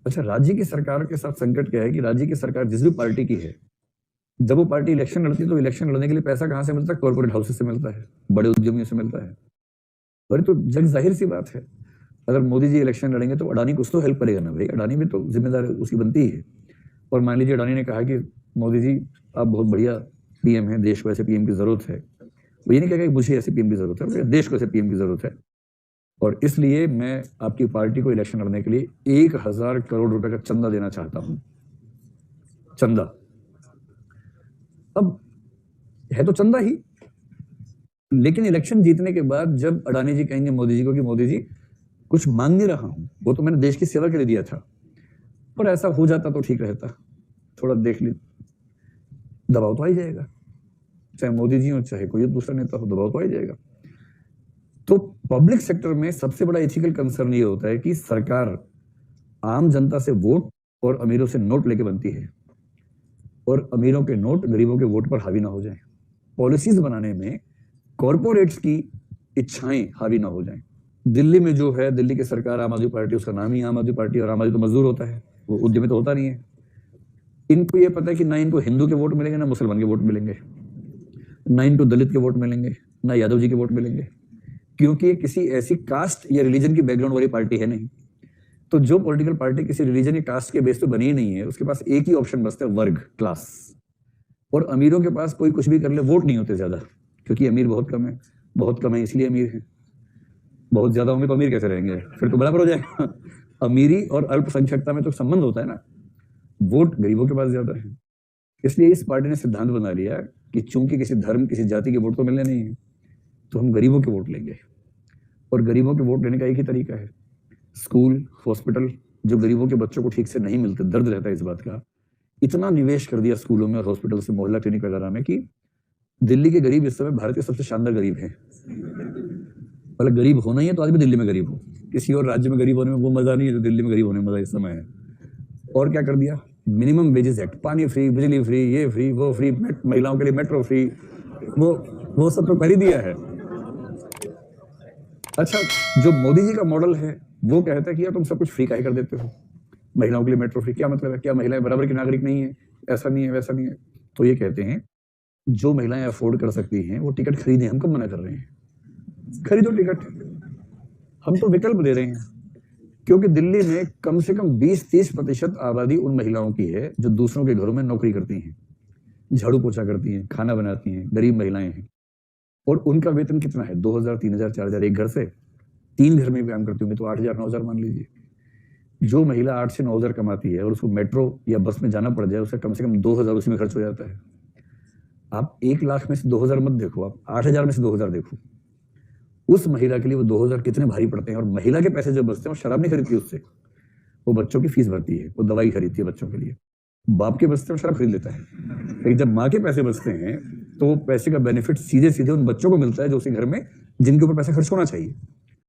अच्छा, राज्य की सरकार के साथ संकट क्या है कि राज्य की सरकार जिस भी पार्टी की है, जब वो पार्टी इलेक्शन लड़ती है तो इलेक्शन लड़ने के लिए पैसा कहां से मिलता है? कॉर्पोरेट हाउसेस से मिलता है, बड़े उद्यमियों से मिलता है। अरे तो जग जाहिर सी बात है, अगर मोदी जी इलेक्शन लड़ेंगे तो अडानी कुछ तो हेल्प करेगा ना भाई, अडानी भी तो जिम्मेदार उसकी बनती ही है। और मान लीजिए अडानी ने कहा कि मोदी जी आप बहुत बढ़िया पीएम हैं, देश को ऐसे पीएम की जरूरत है। वो ये नहीं कहेगा कि मुझे ऐसे पीएम की जरूरत है, देश को ऐसे पीएम की जरूरत है, और इसलिए मैं आपकी पार्टी को इलेक्शन लड़ने के लिए 1000 करोड़ रुपए का चंदा देना चाहता हूं। चंदा, अब है तो चंदा ही, लेकिन इलेक्शन जीतने के बाद जब अडानी जी कहेंगे मोदी जी को कि मोदी जी कुछ मांग नहीं रहा हूं, वो तो मैंने देश की सेवा के लिए दिया था, पर ऐसा हो जाता तो ठीक रहता, थोड़ा देख ली, दबाव तो आ ही जाएगा, चाहे मोदी जी हो चाहे कोई दूसरा नेता हो, दबाव तो आ ही जाएगा। तो पब्लिक सेक्टर में सबसे बड़ा एथिकल कंसर्न ये होता है कि सरकार आम जनता से वोट और अमीरों से नोट लेके बनती है, और अमीरों के नोट गरीबों के वोट पर हावी ना हो जाएं। पॉलिसीज बनाने में कॉर्पोरेट्स की इच्छाएं हावी ना हो जाएं। दिल्ली में जो है, दिल्ली की सरकार आम आदमी पार्टी, उसका नाम ही आम आदमी पार्टी, और आम आदमी तो मजदूर होता है, वो उद्यमी तो होता नहीं है। इनको ये पता है कि ना इनको हिंदू के वोट मिलेंगे, ना मुसलमान के वोट मिलेंगे, ना इनको दलित के वोट मिलेंगे, ना यादव जी के वोट मिलेंगे, क्योंकि ये किसी ऐसी कास्ट या रिलीजन की बैकग्राउंड वाली पार्टी है नहीं। तो जो पॉलिटिकल पार्टी किसी रिलीजन या कास्ट के बेस पे बनी ही नहीं है, उसके पास एक ही ऑप्शन बचता है, वर्ग, क्लास। और अमीरों के पास कोई कुछ भी कर ले, वोट नहीं होते ज्यादा, क्योंकि अमीर बहुत कम है, बहुत कम है इसलिए अमीर है, बहुत ज्यादा होंगे तो अमीर कैसे रहेंगे, फिर तो बराबर हो जाएगा। अमीरी और अल्पसंख्यकता में तो संबंध होता है ना, वोट गरीबों के पास ज्यादा है। इसलिए इस पार्टी ने सिद्धांत बना लिया कि चूंकि किसी धर्म, किसी जाति के वोट तो मिलने नहीं है, तो हम गरीबों के वोट लेंगे। और गरीबों के वोट लेने का एक ही तरीका है, स्कूल, हॉस्पिटल, जो गरीबों के बच्चों को ठीक से नहीं मिलते, दर्द रहता है इस बात का, इतना निवेश कर दिया स्कूलों में और हॉस्पिटल से, मोहल्ला क्लिनिक वगैरह में, कि दिल्ली के गरीब इस समय भारत के सबसे शानदार गरीब हैं। मतलब गरीब होना ही है तो आज भी दिल्ली में गरीब हो, किसी और राज्य में गरीब होने में वो मजा नहीं है जो दिल्ली में गरीब होने में मजा इस समय है। और क्या कर दिया, मिनिमम वेजेस एक्ट, पानी फ्री, बिजली फ्री, ये फ्री, वो फ्री, महिलाओं के लिए मेट्रो फ्री, वो सब तो कर ही दिया है। अच्छा, जो मोदी जी का मॉडल है वो कहता है कि यार तुम सब कुछ फ्री काहे कर देते हो, महिलाओं के लिए मेट्रो फ्री, क्या मतलब है, क्या महिलाएं बराबर की नागरिक नहीं है, ऐसा नहीं है, वैसा नहीं है। तो ये कहते हैं जो महिलाएं अफोर्ड कर सकती हैं वो टिकट खरीदें, हम कब मना कर रहे हैं, खरीदो टिकट, हम तो विकल्प दे रहे हैं। क्योंकि दिल्ली में कम से कम 20-30% आबादी उन महिलाओं की है जो दूसरों के घरों में नौकरी करती हैं, झाड़ू पोछा करती हैं, खाना बनाती हैं, गरीब महिलाएं हैं, और उनका वेतन कितना है, 2000, 3000, 4000, एक घर से 3 घर में भी काम करती होंगी तो 8000, 9000 मान लीजिए। जो महिला 8 से 9000 कमाती है और उसको मेट्रो या बस में जाना पड़ जाए, उसका कम से कम 2000 उसी में खर्च हो जाता है। आप 1 लाख में से 2000 मत देखो, आप 8000 में से 2000 देखो, उस महिला के लिए वो 2000 कितने भारी पड़ते हैं। और महिला के पैसे जो बचते हैं वो शराब नहीं खरीदती उससे, वो बच्चों की फीस भरती है, वो दवाई खरीदती है बच्चों के लिए। बाप के बचते हैं शराब खरीद लेता है, लेकिन जब माँ के पैसे बचते हैं तो पैसे का बेनिफिट सीधे सीधे उन बच्चों को मिलता है जो उसी घर में, जिनके ऊपर पैसा खर्च होना चाहिए।